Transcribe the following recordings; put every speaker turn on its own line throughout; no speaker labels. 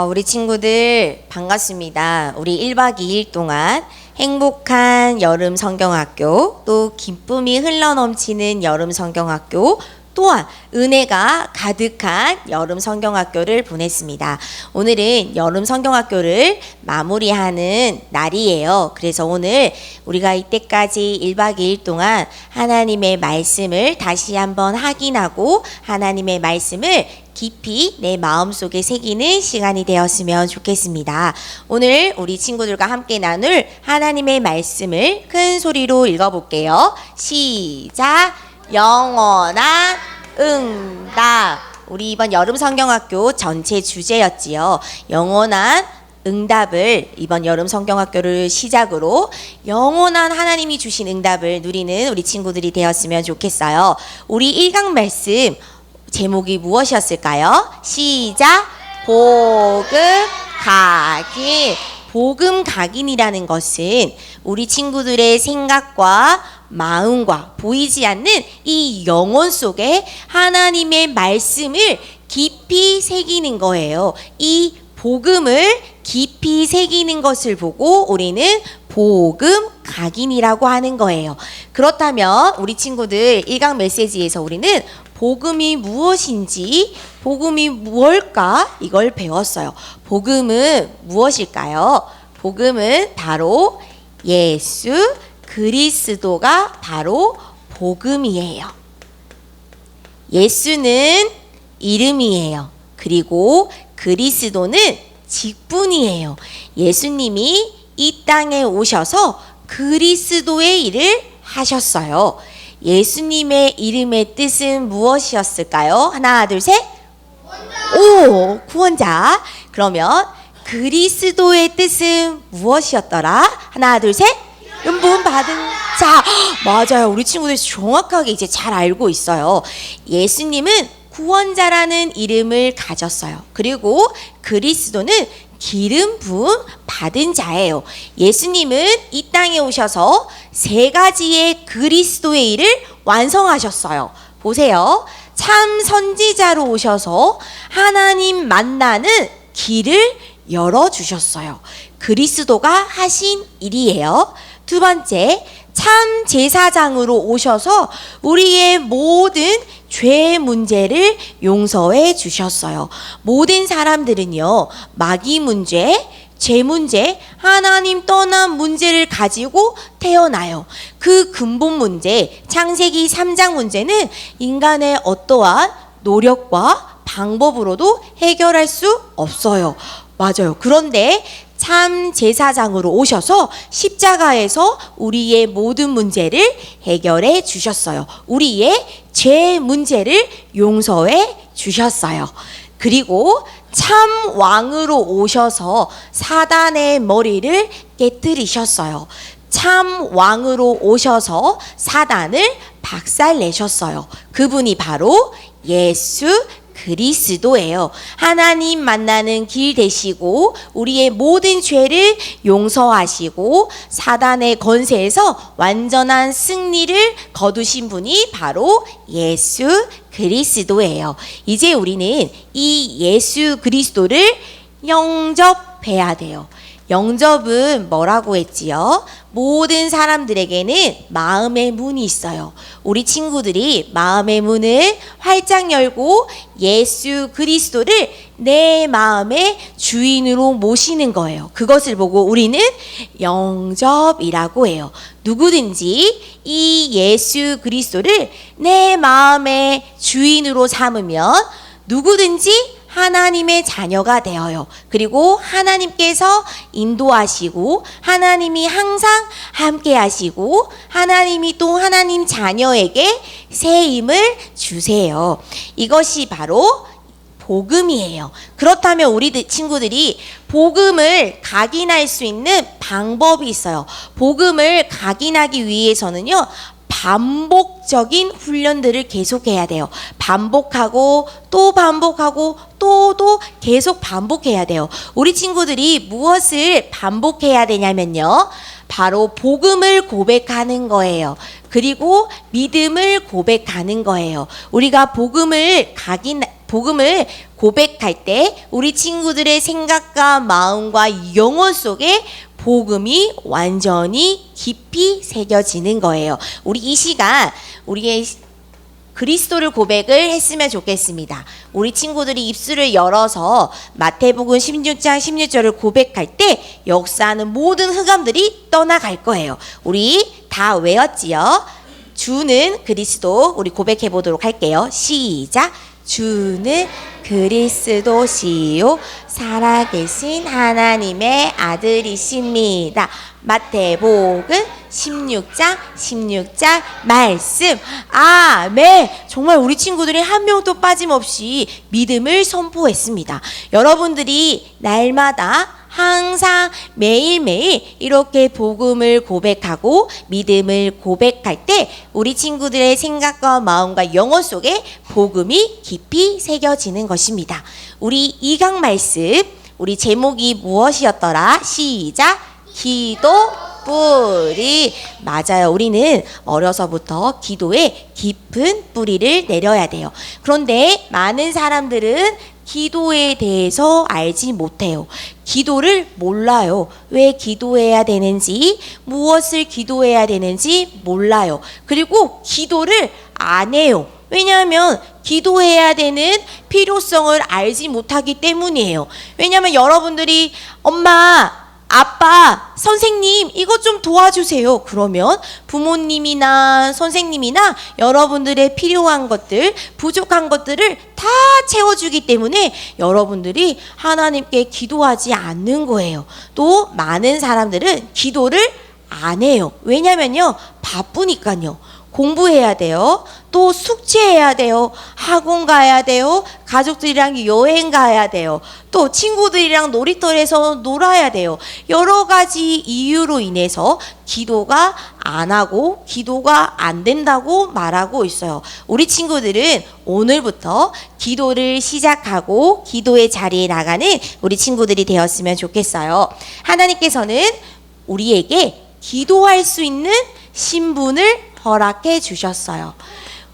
우리 친구들 반갑습니다. 우리 1박 2일 동안 행복한 여름 성경학교, 또 기쁨이 흘러넘치는 여름 성경학교, 또한 은혜가 가득한 여름 성경학교를 보냈습니다. 오늘은 여름 성경학교를 마무리하는 날이에요. 그래서 오늘 우리가 이때까지 1박 2일 동안 하나님의 말씀을 다시 한번 확인하고 하나님의 말씀을 깊이 내 마음속에 새기는 시간이 되었으면 좋겠습니다. 오늘 우리 친구들과 함께 나눌 하나님의 말씀을 큰 소리로 읽어볼게요. 시작! 영원한 응답. 우리 이번 여름 성경학교 전체 주제였지요. 영원한 응답을 이번 여름 성경학교를 시작으로 영원한 하나님이 주신 응답을 누리는 우리 친구들이 되었으면 좋겠어요. 우리 1강 말씀 제목이 무엇이었을까요? 시작! 복음 각인. 복음 각인이라는 것은 우리 친구들의 생각과 마음과 보이지 않는 이 영혼 속에 하나님의 말씀을 깊이 새기는 거예요. 이 복음을 깊이 새기는 것을 보고 우리는 복음 각인이라고 하는 거예요. 그렇다면 우리 친구들 1강 메시지에서 우리는 복음이 무엇인지, 복음이 무엇일까? 이걸 배웠어요. 복음은 무엇일까요? 복음은 바로 예수 그리스도가 바로 복음이에요. 예수는 이름이에요. 그리고 그리스도는 직분이에요. 예수님이 이 땅에 오셔서 그리스도의 일을 하셨어요. 예수님의 이름의 뜻은 무엇이었을까요? 하나, 둘, 셋. 오, 구원자. 그러면 그리스도의 뜻은 무엇이었더라? 하나, 둘, 셋. 은분 받은 자. 맞아요. 우리 친구들이 정확하게 이제 잘 알고 있어요. 예수님은 구원자라는 이름을 가졌어요. 그리고 그리스도는 기름 부음 받은 자예요. 예수님은 이 땅에 오셔서 세 가지의 그리스도의 일을 완성하셨어요. 보세요. 참 선지자로 오셔서 하나님 만나는 길을 열어주셨어요. 그리스도가 하신 일이에요. 두 번째, 참 제사장으로 오셔서 우리의 모든 죄 문제를 용서해 주셨어요. 모든 사람들은요, 마귀 문제, 죄 문제, 하나님 떠난 문제를 가지고 태어나요. 그 근본 문제, 창세기 3장 문제는 인간의 어떠한 노력과 방법으로도 해결할 수 없어요. 맞아요. 그런데 참 제사장으로 오셔서 십자가에서 우리의 모든 문제를 해결해 주셨어요. 우리의 죄 문제를 용서해 주셨어요. 그리고 참 왕으로 오셔서 사단의 머리를 깨뜨리셨어요. 참 왕으로 오셔서 사단을 박살내셨어요. 그분이 바로 예수 그리스도예요. 하나님 만나는 길 되시고 우리의 모든 죄를 용서하시고 사단의 권세에서 완전한 승리를 거두신 분이 바로 예수 그리스도예요. 이제 우리는 이 예수 그리스도를 영접해야 돼요. 영접은 뭐라고 했지요? 모든 사람들에게는 마음의 문이 있어요. 우리 친구들이 마음의 문을 활짝 열고 예수 그리스도를 내 마음의 주인으로 모시는 거예요. 그것을 보고 우리는 영접이라고 해요. 누구든지 이 예수 그리스도를 내 마음의 주인으로 삼으면 누구든지 하나님의 자녀가 되어요. 그리고 하나님께서 인도하시고 하나님이 항상 함께 하시고 하나님이 또 하나님 자녀에게 새 힘을 주세요. 이것이 바로 복음이에요. 그렇다면 우리 친구들이 복음을 각인할 수 있는 방법이 있어요. 복음을 각인하기 위해서는요, 반복적인 훈련들을 계속해야 돼요. 반복하고 또 반복하고 또 계속 반복해야 돼요. 우리 친구들이 무엇을 반복해야 되냐면요, 바로 복음을 고백하는 거예요. 그리고 믿음을 고백하는 거예요. 우리가 복음을 고백할 때 우리 친구들의 생각과 마음과 영혼 속에 복음이 완전히 깊이 새겨지는 거예요. 우리 이 시간 우리의 그리스도를 고백을 했으면 좋겠습니다. 우리 친구들이 입술을 열어서 마태복음 16장 16절을 고백할 때 역사하는 모든 흑암들이 떠나갈 거예요. 우리 다 외웠지요? 주는 그리스도, 우리 고백해 보도록 할게요. 시작. 주는 그리스도시요 살아계신 하나님의 아들이십니다. 마태복음 16장 16절 말씀. 아멘. 정말 우리 친구들이 한 명도 빠짐없이 믿음을 선포했습니다. 여러분들이 날마다 항상 매일매일 이렇게 복음을 고백하고 믿음을 고백할 때 우리 친구들의 생각과 마음과 영혼 속에 복음이 깊이 새겨지는 것입니다. 우리 2강 말씀, 우리 제목이 무엇이었더라? 시작. 기도 뿌리. 맞아요. 우리는 어려서부터 기도에 깊은 뿌리를 내려야 돼요. 그런데 많은 사람들은 기도에 대해서 알지 못해요. 기도를 몰라요. 왜 기도해야 되는지, 무엇을 기도해야 되는지 몰라요. 그리고 기도를 안 해요. 왜냐하면 기도해야 되는 필요성을 알지 못하기 때문이에요. 왜냐하면 여러분들이 엄마, 아빠, 선생님 이것 좀 도와주세요. 그러면 부모님이나 선생님이나 여러분들의 필요한 것들, 부족한 것들을 다 채워주기 때문에 여러분들이 하나님께 기도하지 않는 거예요. 또 많은 사람들은 기도를 안 해요. 왜냐면요, 바쁘니까요. 공부해야 돼요. 또 숙제해야 돼요. 학원 가야 돼요. 가족들이랑 여행 가야 돼요. 또 친구들이랑 놀이터에서 놀아야 돼요. 여러 가지 이유로 인해서 기도가 안 하고 기도가 안 된다고 말하고 있어요. 우리 친구들은 오늘부터 기도를 시작하고 기도의 자리에 나가는 우리 친구들이 되었으면 좋겠어요. 하나님께서는 우리에게 기도할 수 있는 신분을 허락해 주셨어요.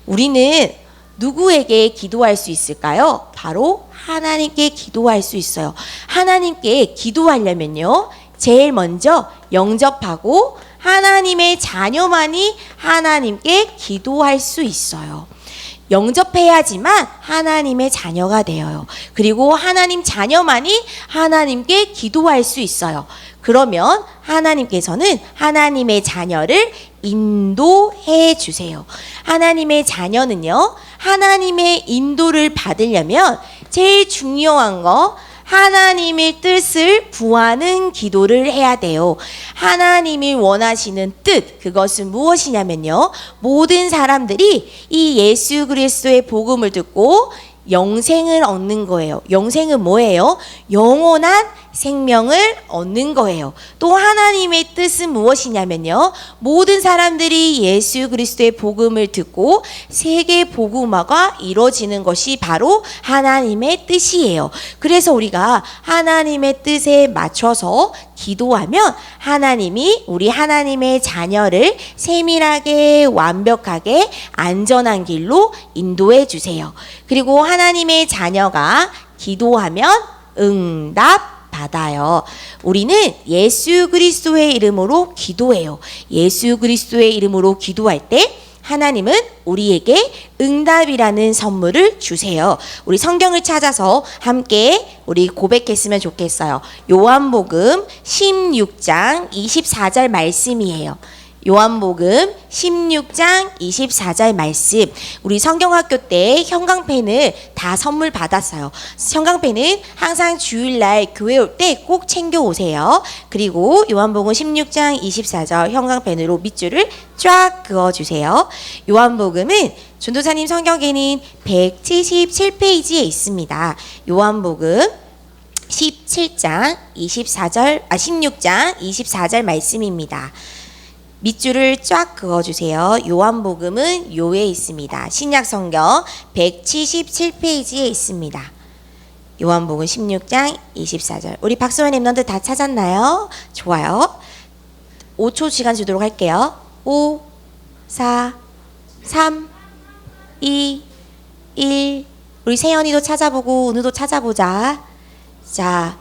우리는 누구에게 기도할 수 있을까요? 바로 하나님께 기도할 수 있어요. 하나님께 기도하려면요, 제일 먼저 영접하고 하나님의 자녀만이 하나님께 기도할 수 있어요. 영접해야지만 하나님의 자녀가 되어요. 그리고 하나님 자녀만이 하나님께 기도할 수 있어요. 그러면 하나님께서는 하나님의 자녀를 인도해 주세요. 하나님의 자녀는요, 하나님의 인도를 받으려면 제일 중요한 거, 하나님의 뜻을 구하는 기도를 해야 돼요. 하나님이 원하시는 뜻, 그것은 무엇이냐면요, 모든 사람들이 이 예수 그리스도의 복음을 듣고 영생을 얻는 거예요. 영생은 뭐예요? 영원한 생명을 얻는 거예요. 또 하나님의 뜻은 무엇이냐면요, 모든 사람들이 예수 그리스도의 복음을 듣고 세계 복음화가 이루어지는 것이 바로 하나님의 뜻이에요. 그래서 우리가 하나님의 뜻에 맞춰서 기도하면 하나님이 우리 하나님의 자녀를 세밀하게 완벽하게 안전한 길로 인도해 주세요. 그리고 하나님의 자녀가 기도하면 응답 받아요. 우리는 예수 그리스도의 이름으로 기도해요. 예수 그리스도의 이름으로 기도할 때 하나님은 우리에게 응답이라는 선물을 주세요. 우리 성경을 찾아서 함께 우리 고백했으면 좋겠어요. 요한복음 16장 24절 말씀이에요. 요한복음 16장 24절 말씀. 우리 성경학교 때 형광펜을 다 선물 받았어요. 형광펜은 항상 주일날 교회 올 때 꼭 챙겨 오세요. 그리고 요한복음 16장 24절 형광펜으로 밑줄을 쫙 그어주세요. 요한복음은 전도사님 성경에는 177페이지에 있습니다. 요한복음 16장 24절 말씀입니다. 밑줄을 쫙 그어주세요. 요한복음은 요에 있습니다. 신약성경 177페이지에 있습니다. 요한복음 16장 24절. 우리 박수원 랩런트 다 찾았나요? 좋아요. 5초 시간 주도록 할게요. 5, 4, 3, 2, 1. 우리 세연이도 찾아보고 은우도 찾아보자. 자,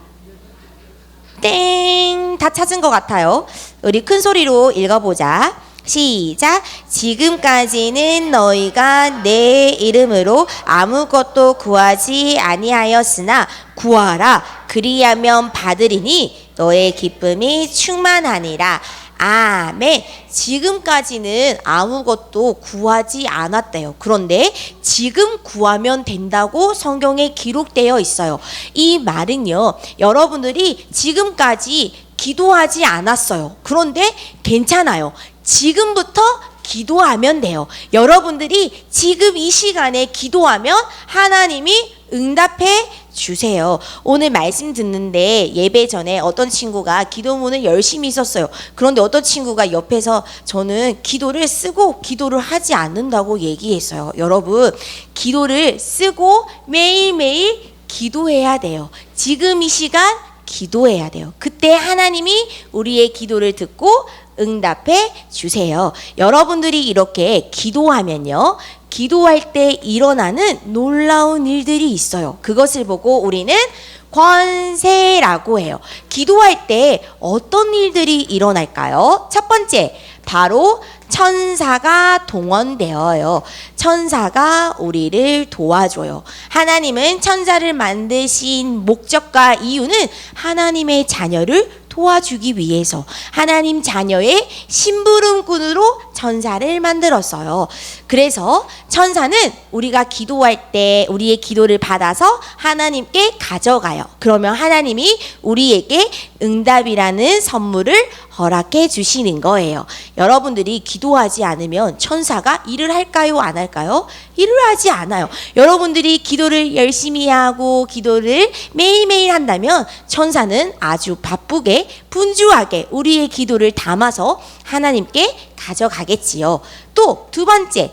땡! 다 찾은 것 같아요. 우리 큰 소리로 읽어보자. 시작. 지금까지는 너희가 내 이름으로 아무것도 구하지 아니하였으나 구하라. 그리하면 받으리니 너의 기쁨이 충만하니라. 아멘. 지금까지는 아무것도 구하지 않았대요. 그런데 지금 구하면 된다고 성경에 기록되어 있어요. 이 말은요, 여러분들이 지금까지 기도하지 않았어요. 그런데 괜찮아요. 지금부터 기도하면 돼요. 여러분들이 지금 이 시간에 기도하면 하나님이 응답해 주세요. 오늘 말씀 듣는데 예배 전에 어떤 친구가 기도문을 열심히 썼어요. 그런데 어떤 친구가 옆에서 저는 기도를 쓰고 기도를 하지 않는다고 얘기했어요. 여러분, 기도를 쓰고 매일매일 기도해야 돼요. 지금 이 시간 기도해야 돼요. 그때 하나님이 우리의 기도를 듣고 응답해 주세요. 여러분들이 이렇게 기도하면요, 기도할 때 일어나는 놀라운 일들이 있어요. 그것을 보고 우리는 권세라고 해요. 기도할 때 어떤 일들이 일어날까요? 첫 번째, 바로 천사가 동원되어요. 천사가 우리를 도와줘요. 하나님은 천사를 만드신 목적과 이유는 하나님의 자녀를 도와주기 위해서, 하나님 자녀의 심부름꾼으로 천사를 만들었어요. 그래서 천사는 우리가 기도할 때 우리의 기도를 받아서 하나님께 가져가요. 그러면 하나님이 우리에게 응답이라는 선물을 허락해 주시는 거예요. 여러분들이 기도하지 않으면 천사가 일을 할까요? 안 할까요? 일을 하지 않아요. 여러분들이 기도를 열심히 하고 기도를 매일매일 한다면 천사는 아주 바쁘게 분주하게 우리의 기도를 담아서 하나님께 가져가겠지요. 또 두 번째,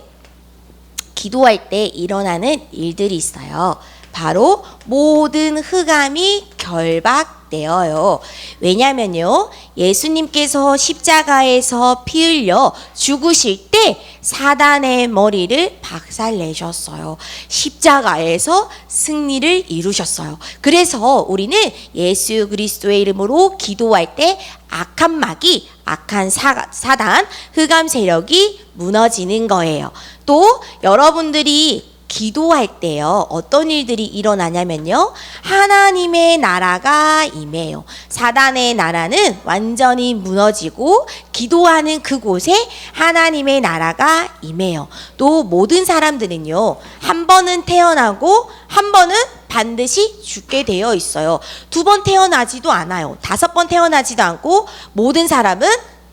기도할 때 일어나는 일들이 있어요. 바로 모든 흑암이 결박되어요. 왜냐면요, 예수님께서 십자가에서 피 흘려 죽으실 때 사단의 머리를 박살내셨어요. 십자가에서 승리를 이루셨어요. 그래서 우리는 예수 그리스도의 이름으로 기도할 때 악한 마귀, 악한 사단, 흑암 세력이 무너지는 거예요. 또 여러분들이 기도할 때요, 어떤 일들이 일어나냐면요, 하나님의 나라가 임해요. 사단의 나라는 완전히 무너지고 기도하는 그곳에 하나님의 나라가 임해요. 또 모든 사람들은요, 한 번은 태어나고 한 번은 반드시 죽게 되어 있어요. 두 번 태어나지도 않아요. 5번 태어나지도 않고 모든 사람은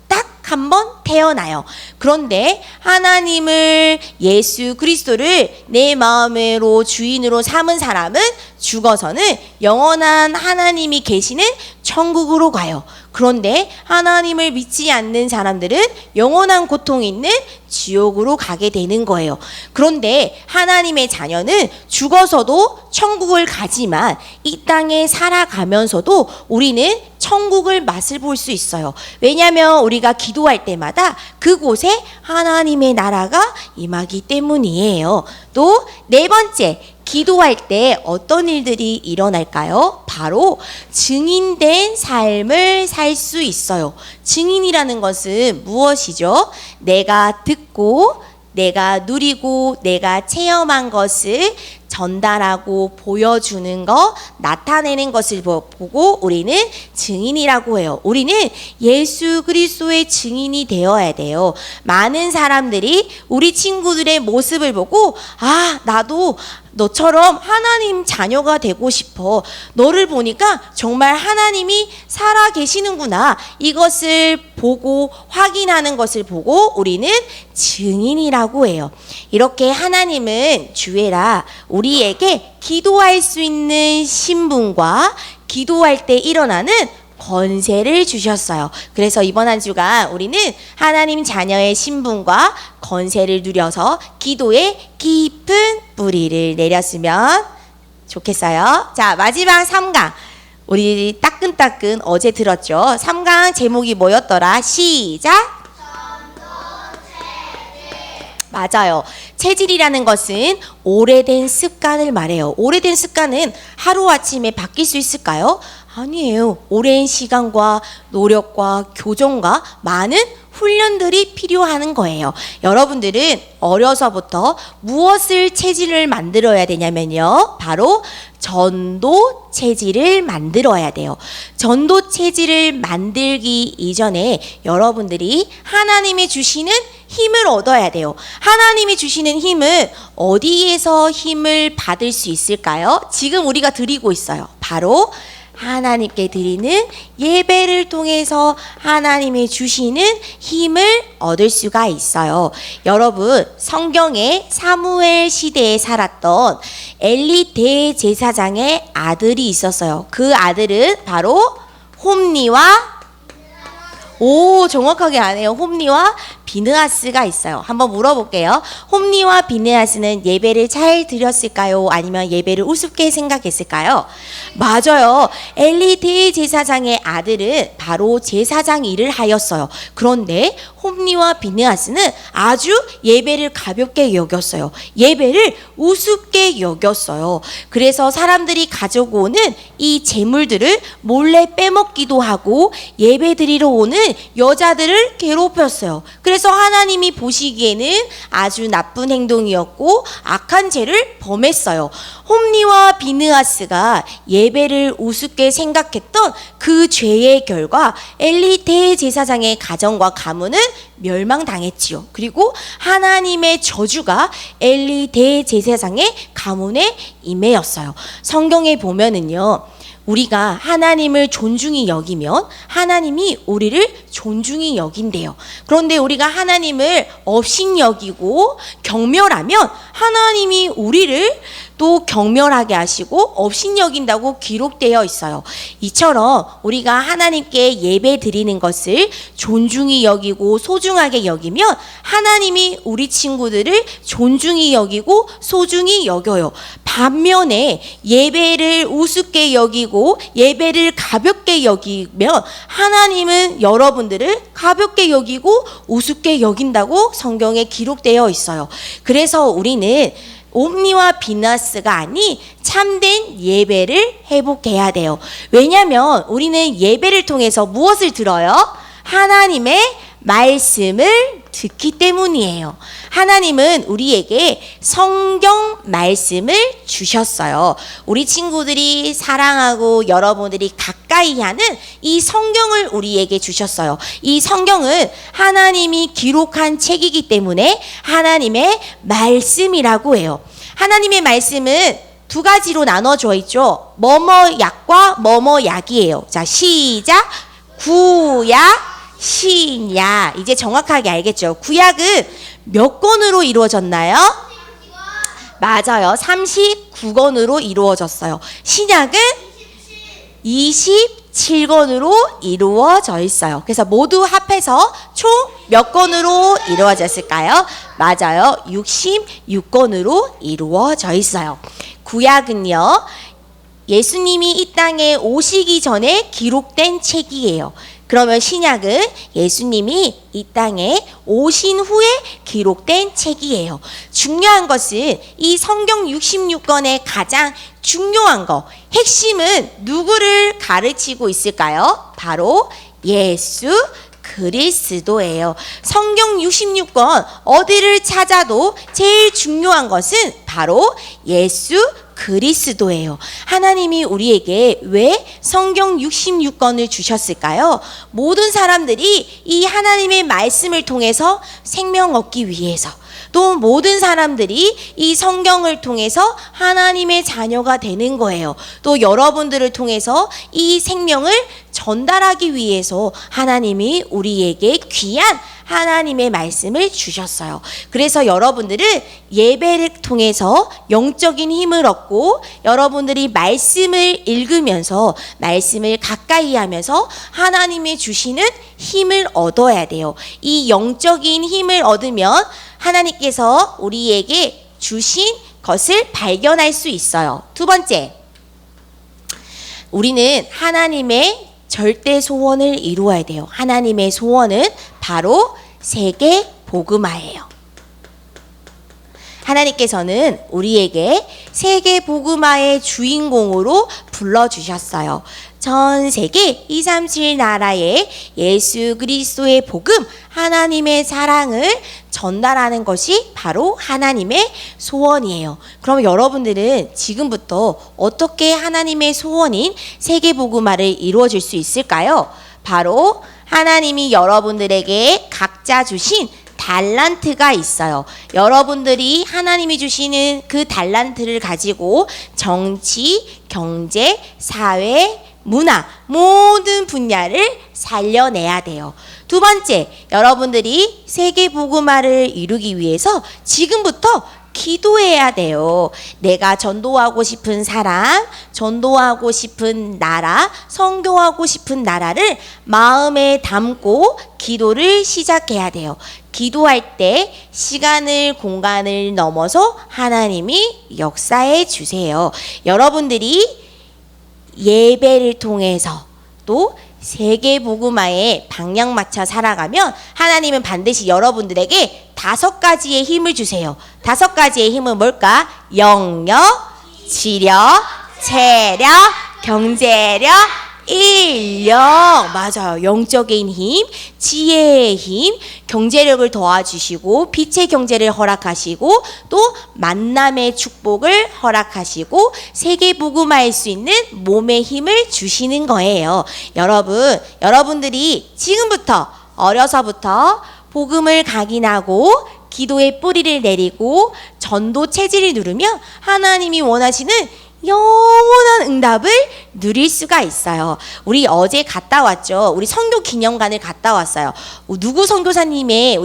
딱 한 번 태어나요. 그런데 하나님을, 예수 그리스도를 내 마음으로 주인으로 삼은 사람은 죽어서는 영원한 하나님이 계시는 천국으로 가요. 그런데 하나님을 믿지 않는 사람들은 영원한 고통이 있는 지옥으로 가게 되는 거예요. 그런데 하나님의 자녀는 죽어서도 천국을 가지만 이 땅에 살아가면서도 우리는 천국을 맛을 볼 수 있어요. 왜냐하면 우리가 기도할 때마다 그곳에 하나님의 나라가 임하기 때문이에요. 또 네 번째, 기도할 때 어떤 일들이 일어날까요? 바로 증인된 삶을 살 수 있어요. 증인이라는 것은 무엇이죠? 내가 듣고, 내가 누리고, 내가 체험한 것을 전달하고 보여주는 거, 나타내는 것을 보고 우리는 증인이라고 해요. 우리는 예수 그리스도의 증인이 되어야 돼요. 많은 사람들이 우리 친구들의 모습을 보고, 아, 나도 너처럼 하나님 자녀가 되고 싶어. 너를 보니까 정말 하나님이 살아 계시는구나. 이것을 보고, 확인하는 것을 보고 우리는 증인이라고 해요. 이렇게 하나님은 주애라 우리에게 기도할 수 있는 신분과 기도할 때 일어나는 권세를 주셨어요. 그래서 이번 한 주간 우리는 하나님 자녀의 신분과 권세를 누려서 기도에 깊은 뿌리를 내렸으면 좋겠어요. 자, 마지막 3강. 우리 따끈따끈 어제 들었죠? 3강 제목이 뭐였더라? 시작! 맞아요. 체질이라는 것은 오래된 습관을 말해요. 오래된 습관은 하루아침에 바뀔 수 있을까요? 아니에요. 오랜 시간과 노력과 교정과 많은 훈련들이 필요한 거예요. 여러분들은 어려서부터 무엇을 체질을 만들어야 되냐면요. 바로 전도 체질을 만들어야 돼요. 전도 체질을 만들기 이전에 여러분들이 하나님이 주시는 힘을 얻어야 돼요. 하나님이 주시는 힘은 어디에서 힘을 받을 수 있을까요? 지금 우리가 드리고 있어요. 바로 하나님께 드리는 예배를 통해서 하나님이 주시는 힘을 얻을 수가 있어요. 여러분, 성경에 사무엘 시대에 살았던 엘리 대제사장의 아들이 있었어요. 그 아들은 바로 홈니와 정확하게 아네요. 홈니와 비느하스가 있어요. 한번 물어볼게요. 홈니와 비느하스는 예배를 잘 드렸을까요? 아니면 예배를 우습게 생각했을까요? 맞아요. 엘리 대제사장의 아들은 바로 제사장 일을 하였어요. 그런데 홈니와 비느하스는 아주 예배를 가볍게 여겼어요. 예배를 우습게 여겼어요. 그래서 사람들이 가지고 오는 이 재물들을 몰래 빼먹기도 하고 예배 드리러 오는 여자들을 괴롭혔어요. 그래서 하나님이 보시기에는 아주 나쁜 행동이었고 악한 죄를 범했어요. 홈니와 비느하스가 예배를 우습게 생각했던 그 죄의 결과 엘리 대제사장의 가정과 가문은 멸망당했지요. 그리고 하나님의 저주가 엘리 대제사장의 가문에 임하였어요. 성경에 보면은요. 우리가 하나님을 존중히 여기면 하나님이 우리를 존중히 여긴대요. 그런데 우리가 하나님을 업신 여기고 경멸하면 하나님이 우리를 또 경멸하게 하시고 업신 여긴다고 기록되어 있어요. 이처럼 우리가 하나님께 예배 드리는 것을 존중히 여기고 소중하게 여기면 하나님이 우리 친구들을 존중히 여기고 소중히 여겨요. 반면에 예배를 우습게 여기고 예배를 가볍게 여기면 하나님은 여러분들을 가볍게 여기고 우습게 여긴다고 성경에 기록되어 있어요. 그래서 우리는 홈니와 비느하스가 아닌 참된 예배를 회복해야 돼요. 왜냐하면 우리는 예배를 통해서 무엇을 들어요? 하나님의 말씀을 듣기 때문이에요. 하나님은 우리에게 성경 말씀을 주셨어요. 우리 친구들이 사랑하고 여러분들이 가까이 하는 이 성경을 우리에게 주셨어요. 이 성경은 하나님이 기록한 책이기 때문에 하나님의 말씀이라고 해요. 하나님의 말씀은 두 가지로 나눠져 있죠. 뭐뭐 약과 뭐뭐 약이에요. 자, 시작. 구약, 신약. 이제 정확하게 알겠죠? 구약은 몇 권으로 이루어졌나요? 맞아요. 39권으로 이루어졌어요. 신약은 27권으로 이루어져 있어요. 그래서 모두 합해서 총 몇 권으로 이루어졌을까요? 맞아요. 66권으로 이루어져 있어요. 구약은요, 예수님이 이 땅에 오시기 전에 기록된 책이에요. 그러면 신약은 예수님이 이 땅에 오신 후에 기록된 책이에요. 중요한 것은 이 성경 66권의 가장 중요한 거, 핵심은 누구를 가르치고 있을까요? 바로 예수 그리스도예요. 성경 66권 어디를 찾아도 제일 중요한 것은 바로 예수 그리스도예요. 하나님이 우리에게 왜 성경 66권을 주셨을까요? 모든 사람들이 이 하나님의 말씀을 통해서 생명 얻기 위해서, 또 모든 사람들이 이 성경을 통해서 하나님의 자녀가 되는 거예요. 또 여러분들을 통해서 이 생명을 전달하기 위해서 하나님이 우리에게 귀한 하나님의 말씀을 주셨어요. 그래서 여러분들은 예배를 통해서 영적인 힘을 얻고 여러분들이 말씀을 읽으면서 말씀을 가까이 하면서 하나님이 주시는 힘을 얻어야 돼요. 이 영적인 힘을 얻으면 하나님께서 우리에게 주신 것을 발견할 수 있어요. 두 번째, 우리는 하나님의 절대 소원을 이루어야 돼요. 하나님의 소원은 바로 세계 복음화예요. 하나님께서는 우리에게 세계 복음화의 주인공으로 불러주셨어요. 전 세계 237 나라에 예수 그리스도의 복음, 하나님의 사랑을 전달하는 것이 바로 하나님의 소원이에요. 그럼 여러분들은 지금부터 어떻게 하나님의 소원인 세계 복음화를 이루어질 수 있을까요? 바로 하나님이 여러분들에게 각자 주신 달란트가 있어요. 여러분들이 하나님이 주시는 그 달란트를 가지고 정치, 경제, 사회, 문화 모든 분야를 살려내야 돼요. 두 번째, 여러분들이 세계 복음화를 이루기 위해서 지금부터 기도해야 돼요. 내가 전도하고 싶은 사람, 전도하고 싶은 나라, 선교하고 싶은 나라를 마음에 담고 기도를 시작해야 돼요. 기도할 때 시간을, 공간을 넘어서 하나님이 역사해 주세요. 여러분들이 예배를 통해서 또 세계 복음화에 방향 맞춰 살아가면 하나님은 반드시 여러분들에게 5가지의 힘을 주세요. 5가지의 힘은 뭘까? 영역, 지력, 체력, 경제력, 인력. 맞아요. 영적인 힘, 지혜의 힘, 경제력을 도와주시고 빛의 경제를 허락하시고 또 만남의 축복을 허락하시고 세계 복음화할 수 있는 몸의 힘을 주시는 거예요. 여러분들이 지금부터 어려서부터 복음을 각인하고 기도의 뿌리를 내리고 전도 체질을 누르면 하나님이 원하시는 영원한 응답을 누릴 수가 있어요. 우리 어제 갔다 왔죠. 우리 선교 기념관을 갔다 왔어요. 누구 선교사님의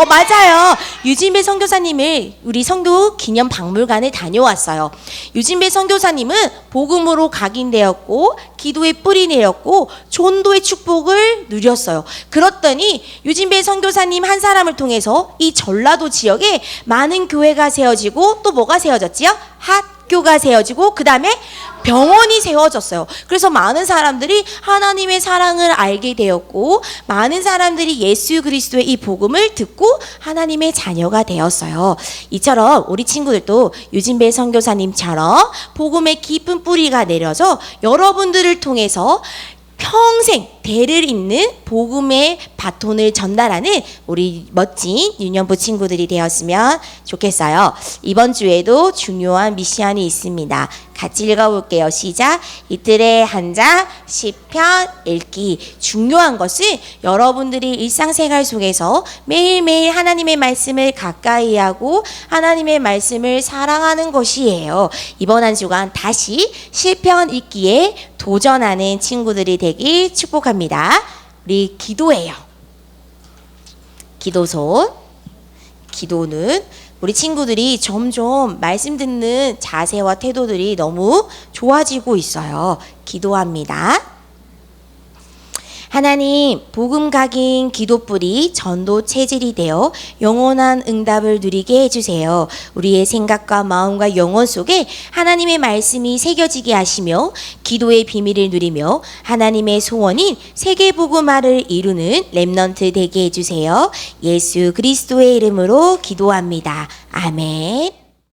맞아요. 유진배 선교사님을 우리 선교 기념 박물관에 다녀왔어요. 유진배 선교사님은 복음으로 각인되었고 기도의 뿌리 내렸고 전도의 축복을 누렸어요. 그렇더니 유진배 선교사님 한 사람을 통해서 이 전라도 지역에 많은 교회가 세워지고 또 뭐가 세워졌지요? 학교가 세워지고 그 다음에 병원이 세워졌어요. 그래서 많은 사람들이 하나님의 사랑을 알게 되었고 많은 사람들이 예수 그리스도의 이 복음을 듣고 하나님의 자녀가 되었어요. 이처럼 우리 친구들도 유진배 선교사님처럼 복음의 깊은 뿌리가 내려서 여러분들을 통해서 평생 대를 잇는 복음의 바톤을 전달하는 우리 멋진 유년부 친구들이 되었으면 좋겠어요. 이번 주에도 중요한 미션이 있습니다. 같이 읽어볼게요. 시작. 이틀에 한 장 시편 읽기. 중요한 것은 여러분들이 일상생활 속에서 매일매일 하나님의 말씀을 가까이 하고 하나님의 말씀을 사랑하는 것이에요. 이번 한 주간 다시 시편 읽기에 도전하는 친구들이 되길 축복합니다. 우리 기도해요. 기도는 우리 친구들이 점점 말씀 듣는 자세와 태도들이 너무 좋아지고 있어요. 기도합니다. 하나님, 복음 각인 기도뿌리 전도 체질이 되어 영원한 응답을 누리게 해주세요. 우리의 생각과 마음과 영혼 속에 하나님의 말씀이 새겨지게 하시며 기도의 비밀을 누리며 하나님의 소원인 세계 복음화를 이루는 렘넌트 되게 해주세요. 예수 그리스도의 이름으로 기도합니다. 아멘.